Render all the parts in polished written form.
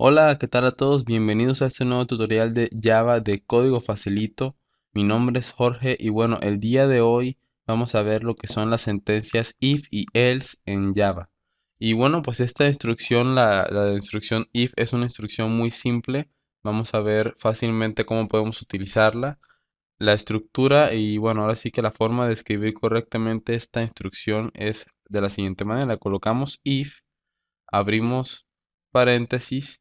Hola, ¿qué tal a todos? Bienvenidos a este nuevo tutorial de Java de código facilito. Mi nombre es Jorge y bueno, el día de hoy vamos a ver lo que son las sentencias if y else en Java. Y bueno, pues esta instrucción, la de instrucción if, es una instrucción muy simple. Vamos a ver fácilmente cómo podemos utilizarla, la estructura y bueno, ahora sí que la forma de escribir correctamente esta instrucción es de la siguiente manera. Colocamos if, abrimos paréntesis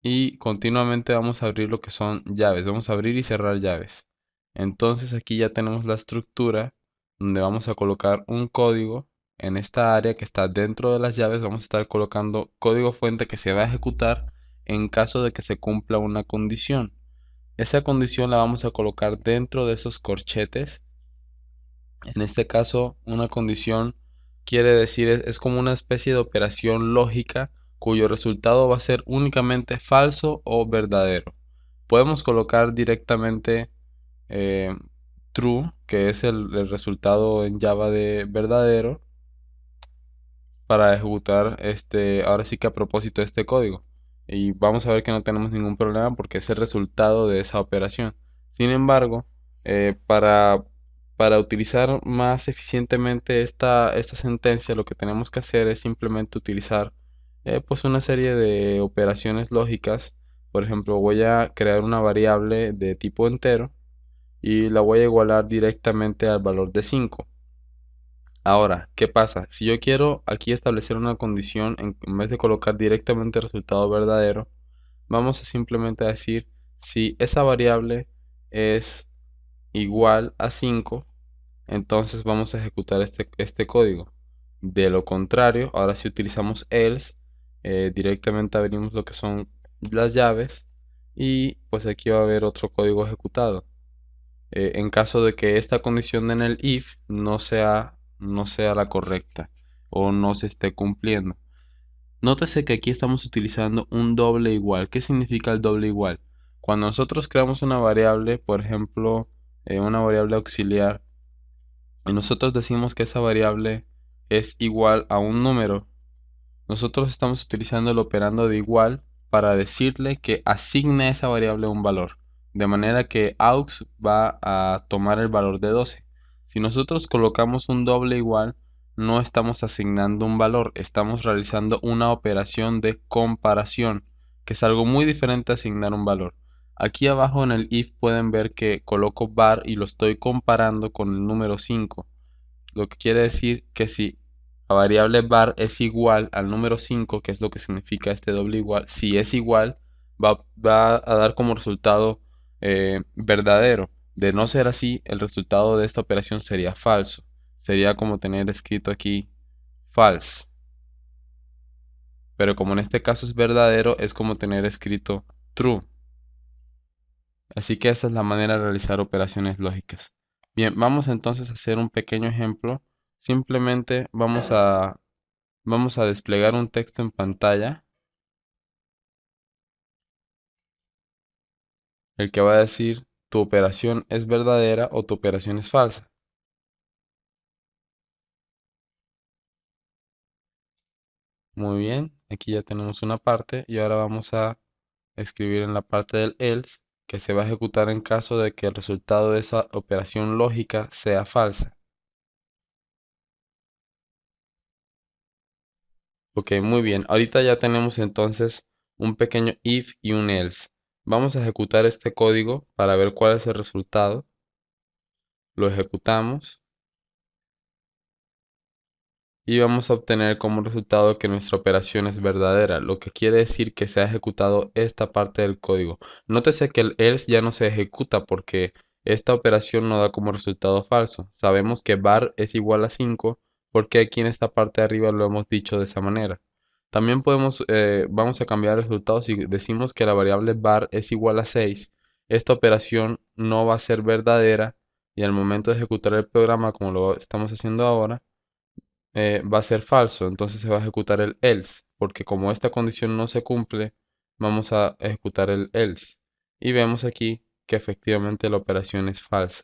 y continuamente vamos a abrir lo que son llaves. Vamos a abrir y cerrar llaves. Entonces aquí ya tenemos la estructura donde vamos a colocar un código. En esta área que está dentro de las llaves vamos a estar colocando código fuente que se va a ejecutar en caso de que se cumpla una condición. Esa condición la vamos a colocar dentro de esos corchetes. En este caso, una condición quiere decir es como una especie de operación lógica cuyo resultado va a ser únicamente falso o verdadero. Podemos colocar directamente eh, true, que es el resultado en Java de verdadero, para ejecutar ahora sí que a propósito de este código. Y vamos a ver que no tenemos ningún problema porque es el resultado de esa operación. Sin embargo, para utilizar más eficientemente esta sentencia, lo que tenemos que hacer es simplemente utilizar pues una serie de operaciones lógicas. Por ejemplo, voy a crear una variable de tipo entero y la voy a igualar directamente al valor de 5. Ahora, ¿qué pasa? Si yo quiero aquí establecer una condición, en vez de colocar directamente el resultado verdadero, vamos a simplemente decir si esa variable es igual a 5, entonces vamos a ejecutar este código. De lo contrario, ahora si utilizamos else, directamente abrimos lo que son las llaves y pues aquí va a haber otro código ejecutado. En caso de que esta condición en el if no sea la correcta o no se esté cumpliendo. Nótese que aquí estamos utilizando un doble igual. ¿Qué significa el doble igual? Cuando nosotros creamos una variable, por ejemplo, una variable auxiliar, y nosotros decimos que esa variable es igual a un número, nosotros estamos utilizando el operando de igual para decirle que asigne a esa variable un valor. De manera que aux va a tomar el valor de 12. Si nosotros colocamos un doble igual, no estamos asignando un valor, estamos realizando una operación de comparación, que es algo muy diferente a asignar un valor. Aquí abajo en el if pueden ver que coloco var y lo estoy comparando con el número 5, lo que quiere decir que si la variable var es igual al número 5, que es lo que significa este doble igual, si es igual, va a dar como resultado verdadero. De no ser así, el resultado de esta operación sería falso. Sería como tener escrito aquí false. Pero como en este caso es verdadero, es como tener escrito true. Así que esa es la manera de realizar operaciones lógicas. Bien, vamos entonces a hacer un pequeño ejemplo. Simplemente vamos a desplegar un texto en pantalla, el que va a decir tu operación es verdadera o tu operación es falsa. Muy bien, aquí ya tenemos una parte y ahora vamos a escribir en la parte del else que se va a ejecutar en caso de que el resultado de esa operación lógica sea falsa. Ok, muy bien. Ahorita ya tenemos entonces un pequeño if y un else. Vamos a ejecutar este código para ver cuál es el resultado. Lo ejecutamos y vamos a obtener como resultado que nuestra operación es verdadera, lo que quiere decir que se ha ejecutado esta parte del código. Nótese que el else ya no se ejecuta porque esta operación no da como resultado falso. Sabemos que var es igual a 5 porque aquí en esta parte de arriba lo hemos dicho de esa manera. También vamos a cambiar el resultado si decimos que la variable var es igual a 6. Esta operación no va a ser verdadera y al momento de ejecutar el programa como lo estamos haciendo ahora, va a ser falso, entonces se va a ejecutar el else, porque como esta condición no se cumple, vamos a ejecutar el else. Y vemos aquí que efectivamente la operación es falsa.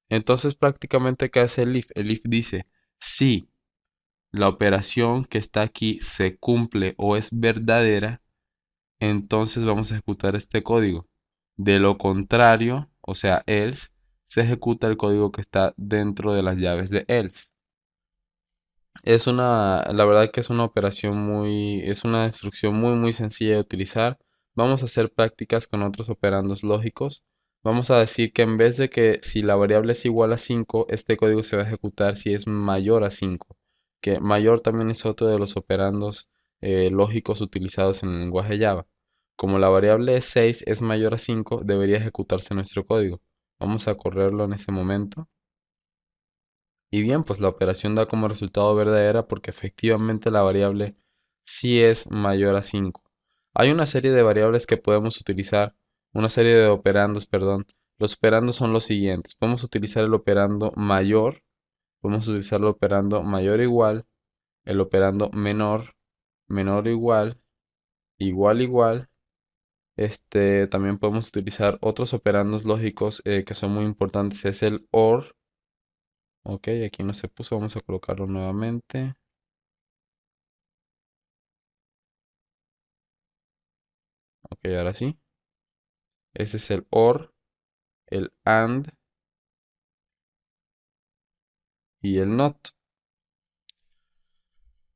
Entonces prácticamente, ¿qué hace el if? El if dice, si la operación que está aquí se cumple o es verdadera, entonces vamos a ejecutar este código. De lo contrario, o sea, else, se ejecuta el código que está dentro de las llaves de else. La verdad que es una operación es una instrucción muy sencilla de utilizar. Vamos a hacer prácticas con otros operandos lógicos. Vamos a decir que en vez de que si la variable es igual a 5, este código se va a ejecutar si es mayor a 5. Que mayor también es otro de los operandos lógicos utilizados en el lenguaje Java. Como la variable 6 es mayor a 5, debería ejecutarse nuestro código. Vamos a correrlo en ese momento. Y bien, pues la operación da como resultado verdadera porque efectivamente la variable sí es mayor a 5. Hay una serie de variables que podemos utilizar, una serie de operandos, perdón. Los operandos son los siguientes. Podemos utilizar el operando mayor, podemos utilizar el operando mayor o igual, el operando menor, menor o igual, igual igual. También podemos utilizar otros operandos lógicos que son muy importantes, es el OR. Ok, aquí no se puso, vamos a colocarlo nuevamente. Ok, ahora sí. Ese es el OR, el AND y el NOT.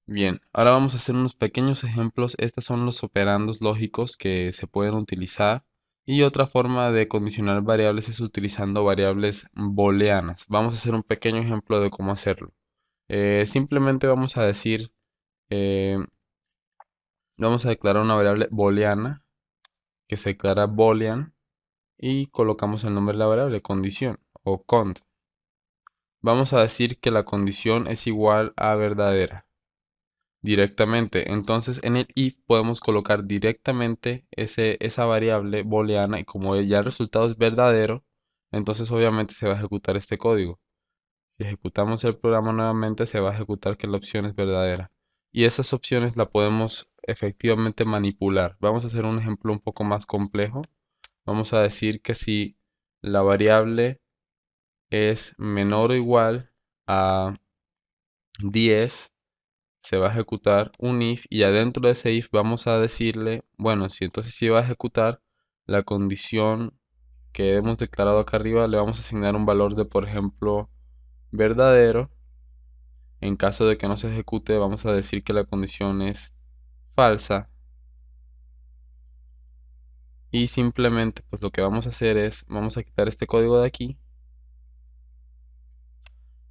Bien, ahora vamos a hacer unos pequeños ejemplos. Estos son los operandos lógicos que se pueden utilizar. Y otra forma de condicionar variables es utilizando variables booleanas. Vamos a hacer un pequeño ejemplo de cómo hacerlo. Simplemente vamos a decir, eh, vamos a declarar una variable booleana que se declara boolean y colocamos el nombre de la variable, condición o cond. Vamos a decir que la condición es igual a verdadera directamente. Entonces en el if podemos colocar directamente esa variable booleana y como ya el resultado es verdadero, entonces obviamente se va a ejecutar este código. Si ejecutamos el programa nuevamente se va a ejecutar que la opción es verdadera. Y esas opciones la podemos efectivamente manipular. Vamos a hacer un ejemplo un poco más complejo. Vamos a decir que si la variable es menor o igual a 10, se va a ejecutar un if y adentro de ese if vamos a decirle, bueno, si entonces si va a ejecutar la condición que hemos declarado acá arriba, le vamos a asignar un valor de, por ejemplo, verdadero. En caso de que no se ejecute, vamos a decir que la condición es falsa. Y simplemente, pues lo que vamos a hacer es, vamos a quitar este código de aquí.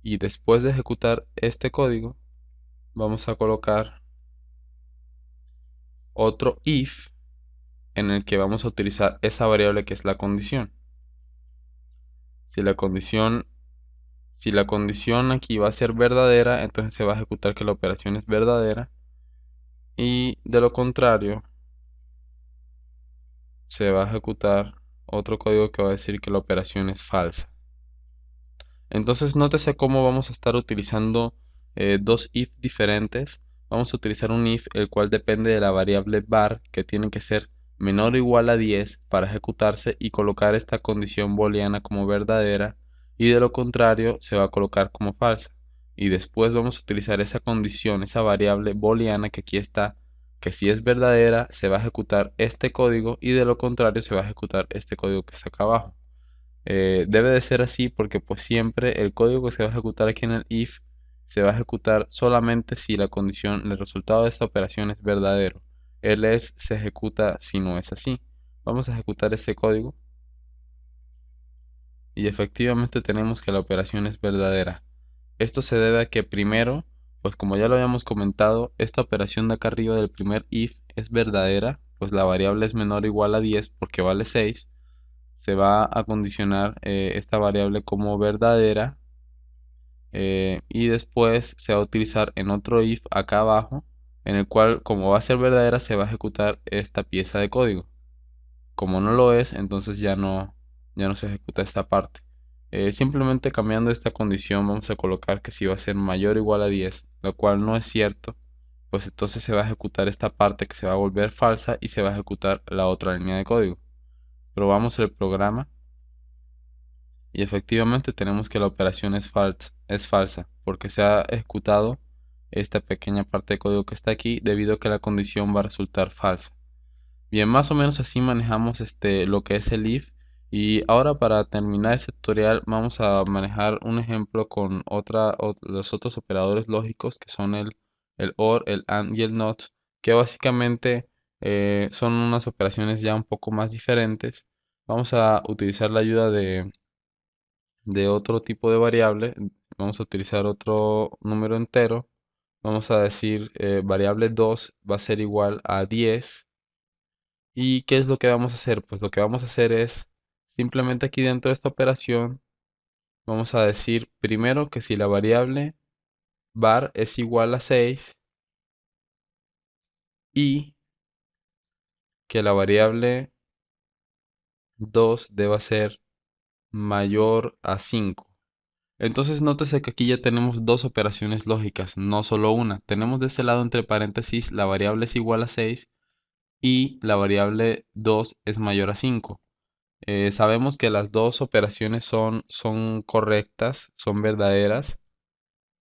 Y después de ejecutar este código, vamos a colocar otro if en el que vamos a utilizar esa variable que es la condición. Si la condición, si la condición aquí va a ser verdadera, entonces se va a ejecutar que la operación es verdadera. Y de lo contrario, se va a ejecutar otro código que va a decir que la operación es falsa. Entonces nótese cómo vamos a estar utilizando dos if diferentes. Vamos a utilizar un if el cual depende de la variable var que tiene que ser menor o igual a 10 para ejecutarse y colocar esta condición booleana como verdadera y de lo contrario se va a colocar como falsa. Y después vamos a utilizar esa condición, esa variable booleana que aquí está, que si es verdadera se va a ejecutar este código y de lo contrario se va a ejecutar este código que está acá abajo. Debe de ser así porque pues siempre el código que se va a ejecutar aquí en el if se va a ejecutar solamente si la condición, el resultado de esta operación es verdadero. El else se ejecuta si no es así. Vamos a ejecutar este código y efectivamente tenemos que la operación es verdadera. Esto se debe a que primero, pues como ya lo habíamos comentado, esta operación de acá arriba del primer if es verdadera, pues la variable es menor o igual a 10 porque vale 6. Se va a condicionar esta variable como verdadera y después se va a utilizar en otro if acá abajo en el cual como va a ser verdadera se va a ejecutar esta pieza de código. Como no lo es, entonces ya no se ejecuta esta parte. Simplemente cambiando esta condición vamos a colocar que si va a ser mayor o igual a 10, lo cual no es cierto, pues entonces se va a ejecutar esta parte que se va a volver falsa y se va a ejecutar la otra línea de código. Probamos el programa. Y efectivamente tenemos que la operación es falsa, porque se ha ejecutado esta pequeña parte de código que está aquí debido a que la condición va a resultar falsa. Bien, más o menos así manejamos lo que es el if. Y ahora para terminar este tutorial vamos a manejar un ejemplo con los otros operadores lógicos que son el OR, el AND y el NOT, que básicamente son unas operaciones ya un poco más diferentes. Vamos a utilizar la ayuda de otro tipo de variable. Vamos a utilizar otro número entero. Vamos a decir variable 2 va a ser igual a 10. ¿Y qué es lo que vamos a hacer? Pues lo que vamos a hacer es simplemente aquí dentro de esta operación vamos a decir primero que si la variable var es igual a 6 y que la variable 2 deba ser mayor a 5. Entonces nótese que aquí ya tenemos dos operaciones lógicas, no solo una. Tenemos de este lado entre paréntesis la variable es igual a 6 y la variable 2 es mayor a 5. Sabemos que las dos operaciones son correctas, son verdaderas,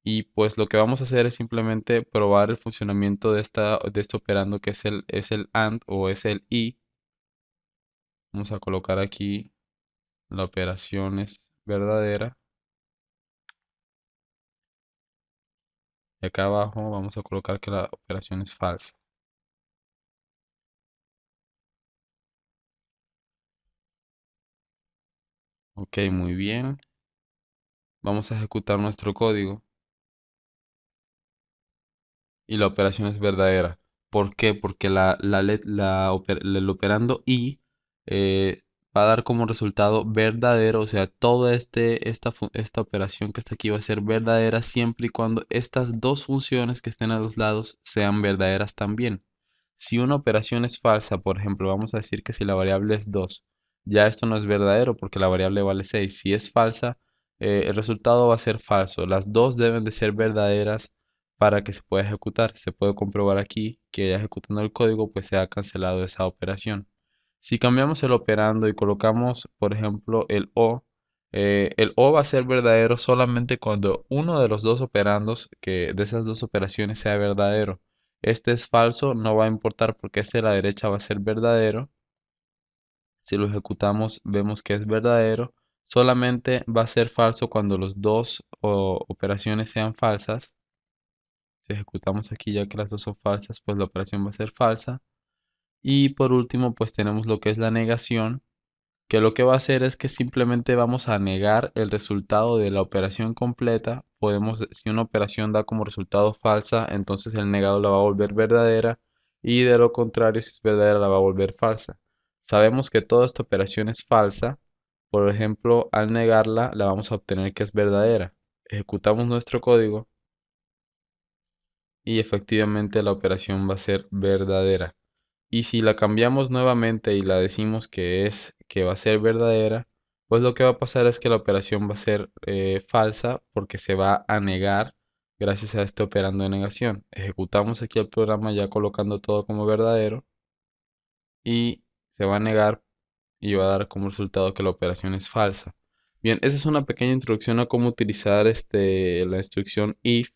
y pues lo que vamos a hacer es simplemente probar el funcionamiento de este operando que es el AND o es el I. Vamos a colocar aquí la operación es verdadera y acá abajo vamos a colocar que la operación es falsa. Ok, muy bien. Vamos a ejecutar nuestro código y la operación es verdadera. ¿Por qué? Porque el operando i eh, va a dar como resultado verdadero, o sea, toda esta operación que está aquí va a ser verdadera siempre y cuando estas dos funciones que estén a los lados sean verdaderas también. Si una operación es falsa, por ejemplo, vamos a decir que si la variable es 2, ya esto no es verdadero porque la variable vale 6. Si es falsa, el resultado va a ser falso. Las dos deben de ser verdaderas para que se pueda ejecutar. Se puede comprobar aquí que ya ejecutando el código pues se ha cancelado esa operación. Si cambiamos el operando y colocamos por ejemplo el O va a ser verdadero solamente cuando uno de los dos operandos que de esas dos operaciones sea verdadero. Este es falso, no va a importar porque este de la derecha va a ser verdadero. Si lo ejecutamos vemos que es verdadero. Solamente va a ser falso cuando los dos operaciones sean falsas. Si ejecutamos aquí ya que las dos son falsas, pues la operación va a ser falsa. Y por último, pues tenemos lo que es la negación, que lo que va a hacer es que simplemente vamos a negar el resultado de la operación completa. Si una operación da como resultado falsa, entonces el negado la va a volver verdadera y de lo contrario, si es verdadera, la va a volver falsa. Sabemos que toda esta operación es falsa, por ejemplo, al negarla, la vamos a obtener que es verdadera. Ejecutamos nuestro código y efectivamente la operación va a ser verdadera. Y si la cambiamos nuevamente y la decimos que va a ser verdadera, pues lo que va a pasar es que la operación va a ser falsa porque se va a negar gracias a este operando de negación. Ejecutamos aquí el programa ya colocando todo como verdadero y se va a negar y va a dar como resultado que la operación es falsa. Bien, esa es una pequeña introducción a cómo utilizar la instrucción if.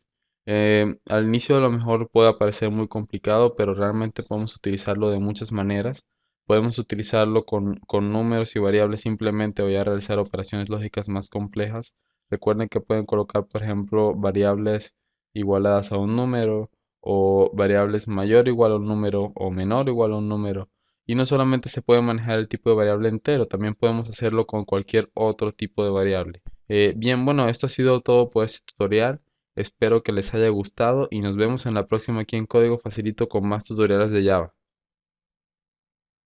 Al inicio a lo mejor puede parecer muy complicado, pero realmente podemos utilizarlo de muchas maneras. Podemos utilizarlo con números y variables simplemente o ya realizar operaciones lógicas más complejas. Recuerden que pueden colocar, por ejemplo, variables igualadas a un número o variables mayor o igual a un número o menor o igual a un número. Y no solamente se puede manejar el tipo de variable entero, también podemos hacerlo con cualquier otro tipo de variable. Bien, bueno, esto ha sido todo por este tutorial. Espero que les haya gustado y nos vemos en la próxima aquí en Código Facilito con más tutoriales de Java.